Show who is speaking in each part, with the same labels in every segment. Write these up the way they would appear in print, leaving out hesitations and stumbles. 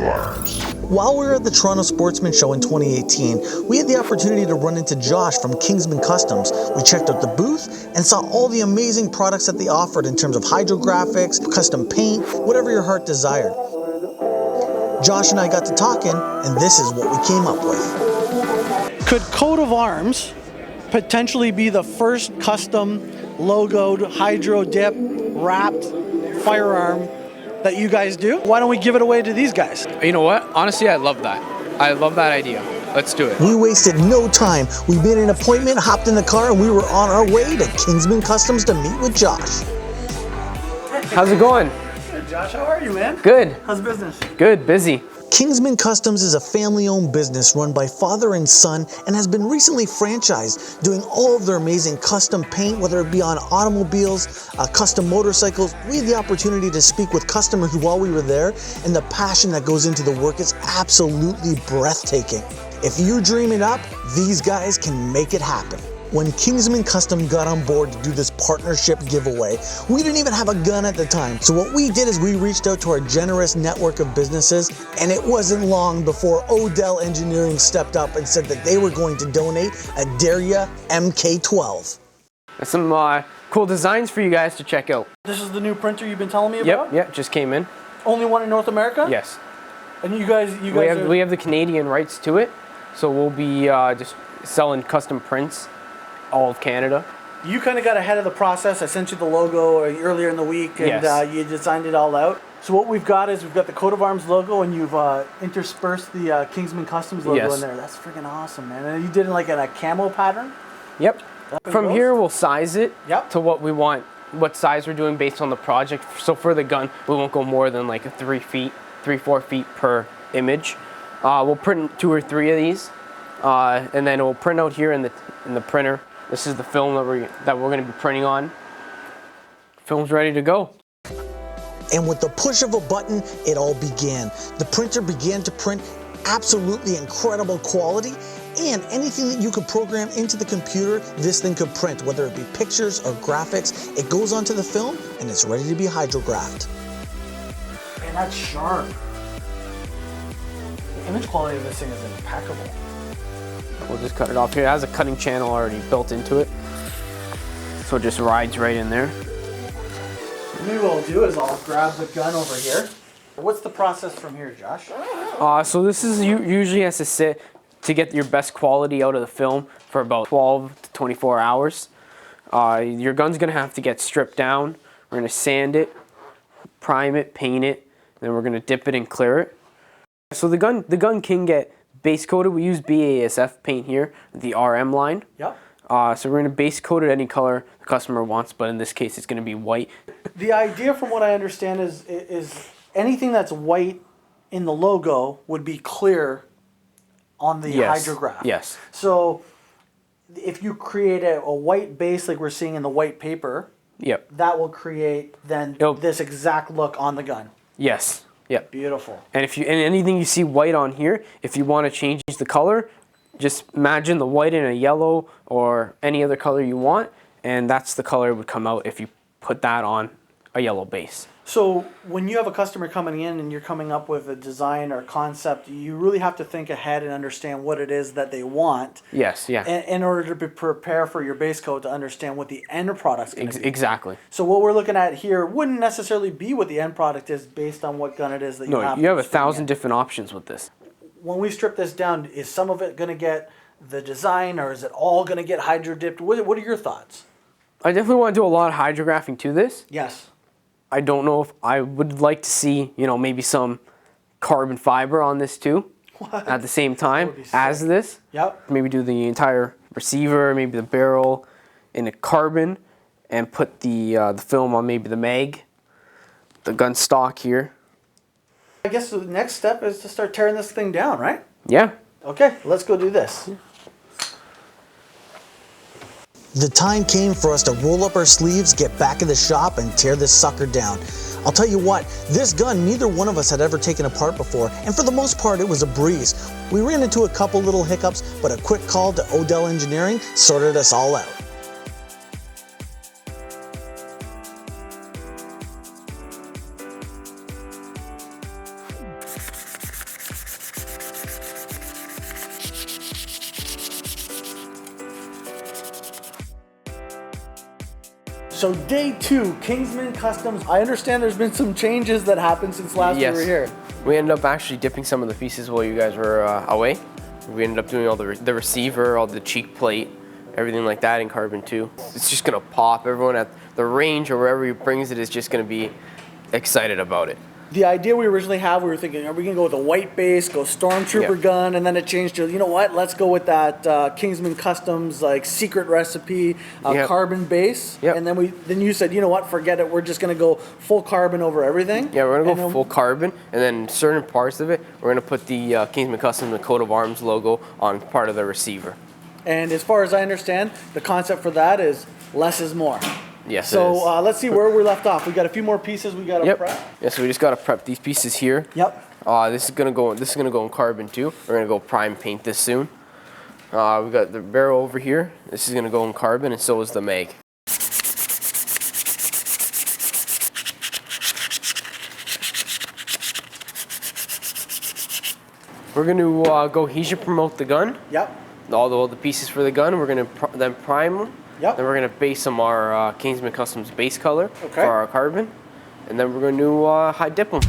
Speaker 1: of arms.
Speaker 2: While we were at the Toronto Sportsman Show in 2018, we had the opportunity to run into Josh from Kingsmen Kustoms. We checked out the booth and saw all the amazing products that they offered in terms of hydrographics, custom paint, whatever your heart desired. Josh and I got to talking, and this is what we came up with. Could coat of arms potentially be the first custom logoed, hydro dip, wrapped firearm that you guys do? Why don't we give it away to these guys?
Speaker 3: You know what? Honestly, I love that. I love that idea. Let's do it.
Speaker 2: We wasted no time. We made an appointment, hopped in the car, and we were on our way to Kingsmen Kustoms to meet with Josh.
Speaker 3: How's it going?
Speaker 2: Hey Josh, how are you, man?
Speaker 3: Good.
Speaker 2: How's business?
Speaker 3: Good, busy.
Speaker 2: Kingsmen Kustoms is a family-owned business run by father and son and has been recently franchised, doing all of their amazing custom paint, whether it be on automobiles, custom motorcycles. We had the opportunity to speak with customers while we were there, and the passion that goes into the work is absolutely breathtaking. If you dream it up, these guys can make it happen. When Kingsmen Custom got on board to do this partnership giveaway, we didn't even have a gun at the time. So what we did is we reached out to our generous network of businesses, and it wasn't long before Odell Engineering stepped up and said that they were going to donate a Derya MK12.
Speaker 3: There's some cool designs for you guys to check out.
Speaker 2: This is the new printer you've been telling me about?
Speaker 3: Yep, just came in.
Speaker 2: Only one in North America?
Speaker 3: Yes.
Speaker 2: And you guys
Speaker 3: we have the Canadian rights to it, so we'll be just selling custom prints all of Canada.
Speaker 2: You kind of got ahead of the process. I sent you the logo earlier in the week, and
Speaker 3: yes.
Speaker 2: You designed it all out. So what we've got is we've got the coat of arms logo, and you've interspersed the Kingsmen Kustoms logo in there. That's freaking awesome, man. And you did it like in a camo pattern?
Speaker 3: Yep. From here, we'll size it to what we want, what size we're doing based on the project. So for the gun, we won't go more than like 3 feet, 4 feet per image. We'll print 2 or 3 of these, and then we'll print out here in the printer. This is the film that we're going to be printing on. Film's ready to go. And with the push of a button, it all began. The printer began to print absolutely incredible quality, and anything that you could program into the computer, this thing could print, whether it be pictures or graphics. It goes onto the film, and it's ready to be hydrographed. Man, that's sharp. The image quality of this thing is impeccable. We'll just cut it off here. It has a cutting channel already built into it, so it just rides right in there.
Speaker 2: Maybe what I'll do is I'll grab the gun over here. What's the process from here, Josh?
Speaker 3: So this is usually has to sit to get your best quality out of the film for about 12 to 24 hours. Your gun's gonna have to get stripped down. We're gonna sand it, prime it, paint it, then we're gonna dip it and clear it. So the gun can get base coated. We use BASF paint here, the RM line.
Speaker 2: Yep.
Speaker 3: So we're going to base coat it any color the customer wants, but in this case it's going to be white.
Speaker 2: The idea, from what I understand, is anything that's white in the logo would be clear on the hydrograph.
Speaker 3: Yes.
Speaker 2: So if you create a white base like we're seeing in the white paper, that will create then this exact look on the gun.
Speaker 3: Yes. Yeah.
Speaker 2: Beautiful.
Speaker 3: And and anything you see white on here, if you want to change the color, just imagine the white in a yellow or any other color you want, and that's the color it would come out if you put that on a yellow base.
Speaker 2: So when you have a customer coming in and you're coming up with a design or concept, you really have to think ahead and understand what it is that they want.
Speaker 3: Yes, yeah.
Speaker 2: In order to prepare for your base coat to understand what the end product's going to be.
Speaker 3: Exactly.
Speaker 2: So what we're looking at here wouldn't necessarily be what the end product is based on what gun it is that you have.
Speaker 3: No, you have 1,000 different options with this.
Speaker 2: When we strip this down, is some of it going to get the design, or is it all going to get hydro dipped? What are your thoughts?
Speaker 3: I definitely want to do a lot of hydrographing to this.
Speaker 2: Yes.
Speaker 3: I don't know if I would like to see, maybe some carbon fiber on this too. What? At the same time as this.
Speaker 2: Yep.
Speaker 3: Maybe do the entire receiver, maybe the barrel in a carbon, and put the film on maybe the mag, the gun stock here.
Speaker 2: I guess the next step is to start tearing this thing down, right?
Speaker 3: Yeah.
Speaker 2: Okay, let's go do this. The time came for us to roll up our sleeves, get back in the shop, and tear this sucker down. I'll tell you what, this gun neither one of us had ever taken apart before, and for the most part it was a breeze. We ran into a couple little hiccups, but a quick call to Odell Engineering sorted us all out. so day 2, Kingsmen Kustoms. I understand there's been some changes that happened since last we were here.
Speaker 3: We ended up actually dipping some of the pieces while you guys were away. We ended up doing all the receiver, all the cheek plate, everything like that in carbon too. It's just gonna pop. Everyone at the range or wherever he brings it is just gonna be excited about it.
Speaker 2: The idea we originally had, we were thinking, are we gonna go with a white base, go Stormtrooper gun, and then it changed to, you know what, let's go with that Kingsmen Kustoms like secret recipe carbon base. And then you said, you know what, forget it, we're just gonna go full carbon over everything.
Speaker 3: Yeah, we're gonna go full carbon, and then certain parts of it, we're gonna put the Kingsmen Kustoms, the coat of arms logo on part of the receiver.
Speaker 2: And as far as I understand, the concept for that is less is more.
Speaker 3: Yes.
Speaker 2: So let's see where we left off. We got a few more pieces we got to prep.
Speaker 3: Yeah, so we just got to prep these pieces here. This is gonna go in carbon too. We're gonna go prime paint this soon. We got the barrel over here. This is gonna go in carbon, and so is the mag. We're gonna go adhesion promote the gun. All the pieces for the gun. We're gonna then prime them. Then we're gonna base them our Kingsmen Kustoms base color for our carbon, and then we're gonna high dip them.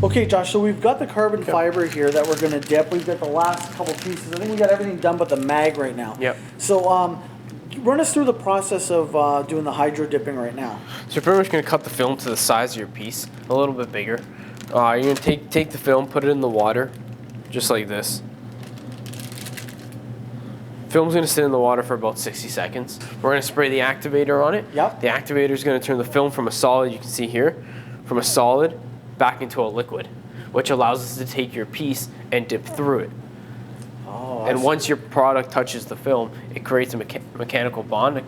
Speaker 2: Okay, Josh, so we've got the carbon fiber here that we're going to dip. We've got the last couple pieces. I think we got everything done but the mag right now. So run us through the process of doing the hydro dipping right now.
Speaker 3: So you're pretty much going to cut the film to the size of your piece, a little bit bigger. You're going to take the film, put it in the water, just like this. Film's going to sit in the water for about 60 seconds. We're going to spray the activator on it. The activator is going to turn the film from a solid, you can see here, from a solid back into a liquid, which allows us to take your piece and dip through it. And once your product touches the film, it creates a mechanical bond,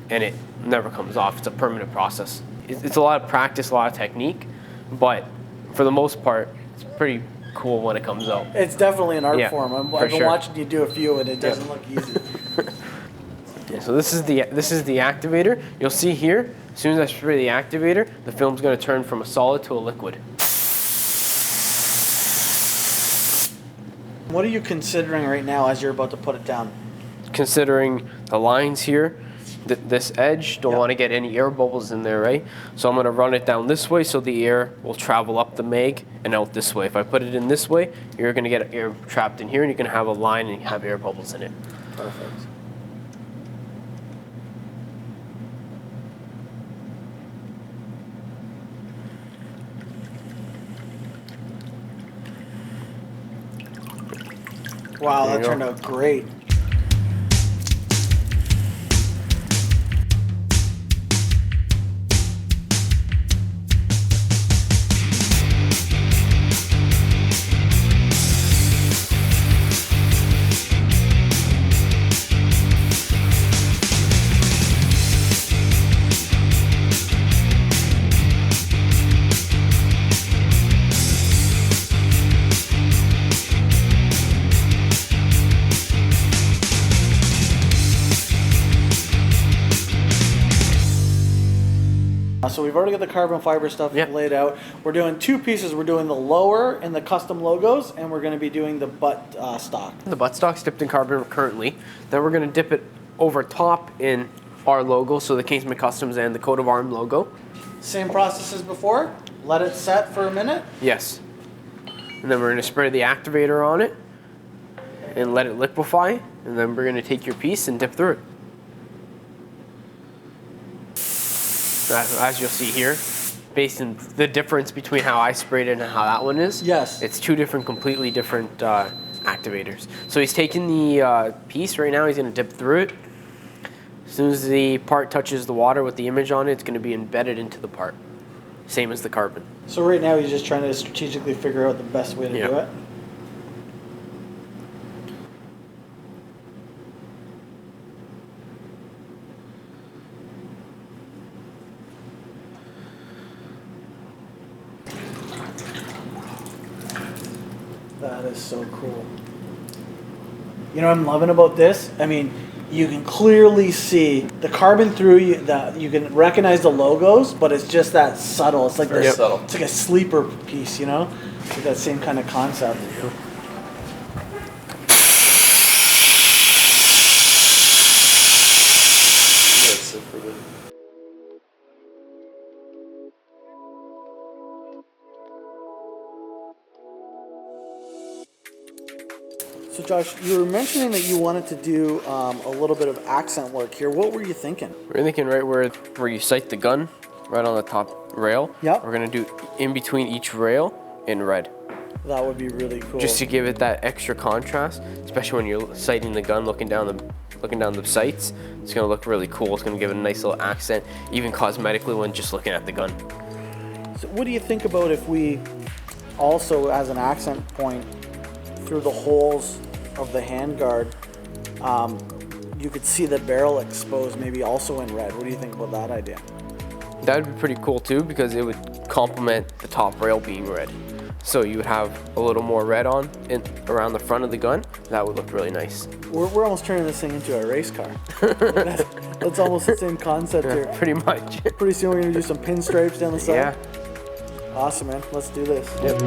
Speaker 3: and it never comes off. It's a permanent process. It's a lot of practice, a lot of technique, but for the most part, it's pretty cool when it comes out.
Speaker 2: It's definitely an art form. I've been watching you do a few, and it doesn't look easy.
Speaker 3: So this is the activator. You'll see here, as soon as I spray the activator, the film's going to turn from a solid to a liquid.
Speaker 2: What are you considering right now as you're about to put it down?
Speaker 3: Considering the lines here, this edge, don't want to get any air bubbles in there, right? So I'm going to run it down this way so the air will travel up the mag and out this way. If I put it in this way, you're going to get air trapped in here, and you're going to have a line and have air bubbles in it.
Speaker 2: Perfect. Wow, that turned out great. So we've already got the carbon fiber stuff laid out. We're doing two pieces. We're doing the lower and the custom logos, and we're going to be doing the butt stock. The butt stock's dipped in carbon currently. Then we're going to dip it over top in our logo, so the Kingsmen Kustoms and the coat of arms logo. Same process as before. Let it set for a minute. Yes. And then we're going to spray the activator on it and let it liquefy. And then we're going to take your piece and dip through it. As you'll see here, based on the difference between how I sprayed it and how that one is. Yes. It's two completely different activators. So he's taking the piece right now, he's going to dip through it. As soon as the part touches the water with the image on it, it's going to be embedded into the part. Same as the carbon. So right now he's just trying to strategically figure out the best way to do it. That is so cool. You know what I'm loving about this? I mean, you can clearly see the carbon through you. That you can recognize the logos, but it's just that subtle. It's like
Speaker 1: Very subtle.
Speaker 2: It's like a sleeper piece, you know, with that same kind of concept. So Josh, you were mentioning that you wanted to do a little bit of accent work here. What were you thinking?
Speaker 3: We're thinking right where you sight the gun, right on the top rail.
Speaker 2: Yep.
Speaker 3: We're gonna do in between each rail in red.
Speaker 2: That would be really cool.
Speaker 3: Just to give it that extra contrast, especially when you're sighting the gun, looking down the sights. It's gonna look really cool. It's gonna give it a nice little accent, even cosmetically when just looking at the gun.
Speaker 2: So what do you think about if we also, as an accent point, through the holes of the handguard, you could see the barrel exposed, maybe also in red? What do you think about that idea?
Speaker 3: That would be pretty cool too, because it would complement the top rail being red. So you would have a little more red on around the front of the gun. That would look really nice.
Speaker 2: We're almost turning this thing into a race car. That's almost the same concept here.
Speaker 3: Pretty much.
Speaker 2: Pretty soon we're gonna do some pinstripes down the side.
Speaker 3: Yeah.
Speaker 2: Awesome, man. Let's do this.
Speaker 3: Yep.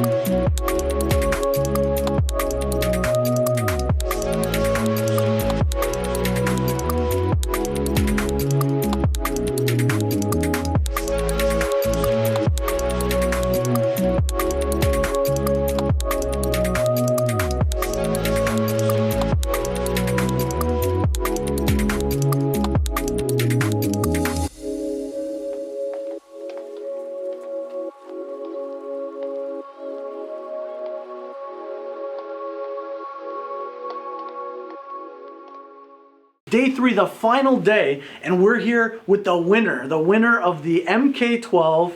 Speaker 2: Day 3, the final day, and we're here with the winner of the MK12,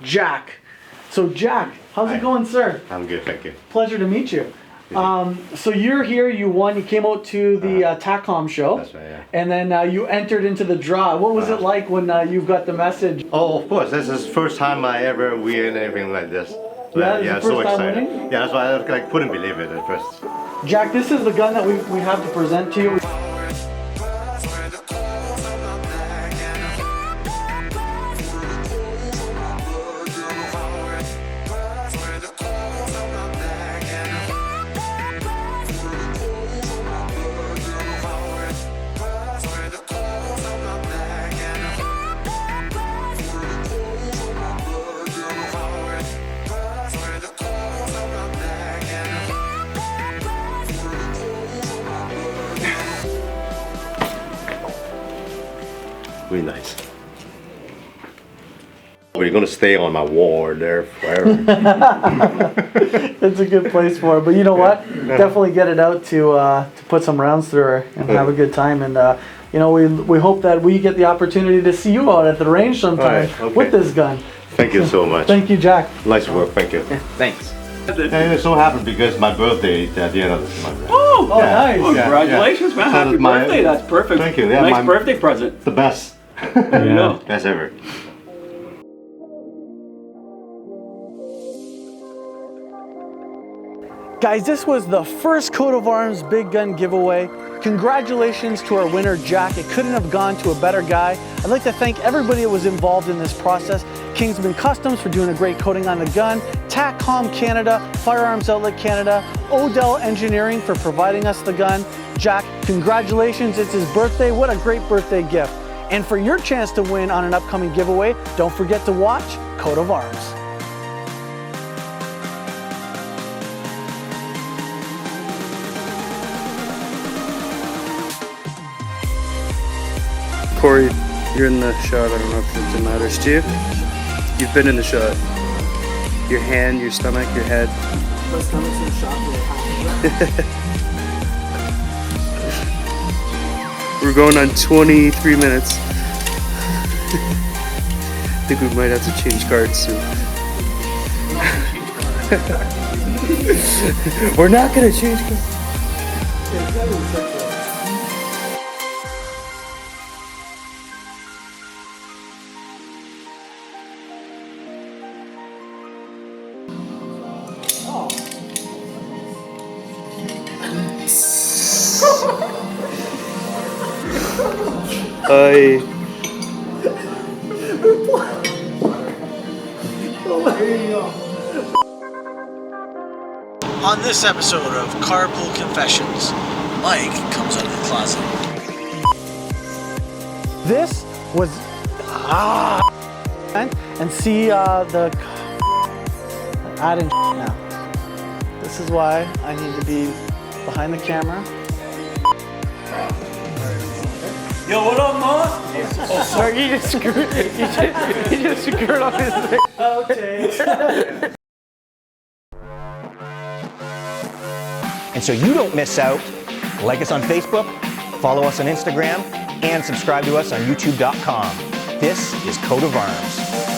Speaker 2: Jack. So Jack, how's it going, sir?
Speaker 4: I'm good, thank you.
Speaker 2: Pleasure to meet you. So you're here, you won, you came out to the TACCOM show.
Speaker 4: That's right, yeah.
Speaker 2: And then you entered into the draw. What was it like when you got the message?
Speaker 4: Oh, of course, this is the first time I ever win anything like this.
Speaker 2: Yeah, this is the
Speaker 4: so
Speaker 2: first time
Speaker 4: excited.
Speaker 2: winning?
Speaker 4: Yeah, that's why I couldn't believe it at first.
Speaker 2: Jack, this is the gun that we have to present to you.
Speaker 4: Really nice. We're gonna stay on my wall there forever.
Speaker 2: It's a good place for it, but you know what? Definitely get it out to put some rounds through her and have a good time. And you know, we hope that we get the opportunity to see you out at the range sometime with this gun.
Speaker 4: Thank you so much.
Speaker 2: Thank you, Jack.
Speaker 4: Nice work, thank you.
Speaker 3: Thanks.
Speaker 4: And it so happened because my birthday is at the end of this month.
Speaker 2: Oh, nice.
Speaker 5: Oh, congratulations, man.
Speaker 4: So
Speaker 5: Happy
Speaker 4: that's my-
Speaker 5: birthday. That's perfect.
Speaker 4: Thank you. Yeah,
Speaker 5: nice
Speaker 4: my-
Speaker 5: birthday present.
Speaker 4: The best.
Speaker 5: There you go.
Speaker 4: Best ever.
Speaker 2: Guys, this was the first Coat of Arms Big Gun giveaway. Congratulations to our winner, Jack. It couldn't have gone to a better guy. I'd like to thank everybody that was involved in this process. Kingsmen Kustoms for doing a great coating on the gun, TACCOM Canada, Firearms Outlet Canada, Odell Engineering for providing us the gun. Jack, congratulations, it's his birthday. What a great birthday gift. And for your chance to win on an upcoming giveaway, don't forget to watch Coat of Arms.
Speaker 6: Corey, you're in the shot. I don't know if it matters to you. You've been in the shot. Your hand, your stomach, your head.
Speaker 2: My stomach's in shot.
Speaker 6: We're going on 23 minutes. I think we might have to change cards soon. We're not gonna change cards. Aye.
Speaker 2: On this episode of Carpool Confessions, Mike comes out of the closet.
Speaker 1: This was and see the adding now. This is why I need to be behind the camera.
Speaker 5: Yo, what up, Ma?
Speaker 3: Sorry, you just screwed. You just screwed on his thing.
Speaker 7: And so you don't miss out, like us on Facebook, follow us on Instagram, and subscribe to us on youtube.com. This is Coat of Arms.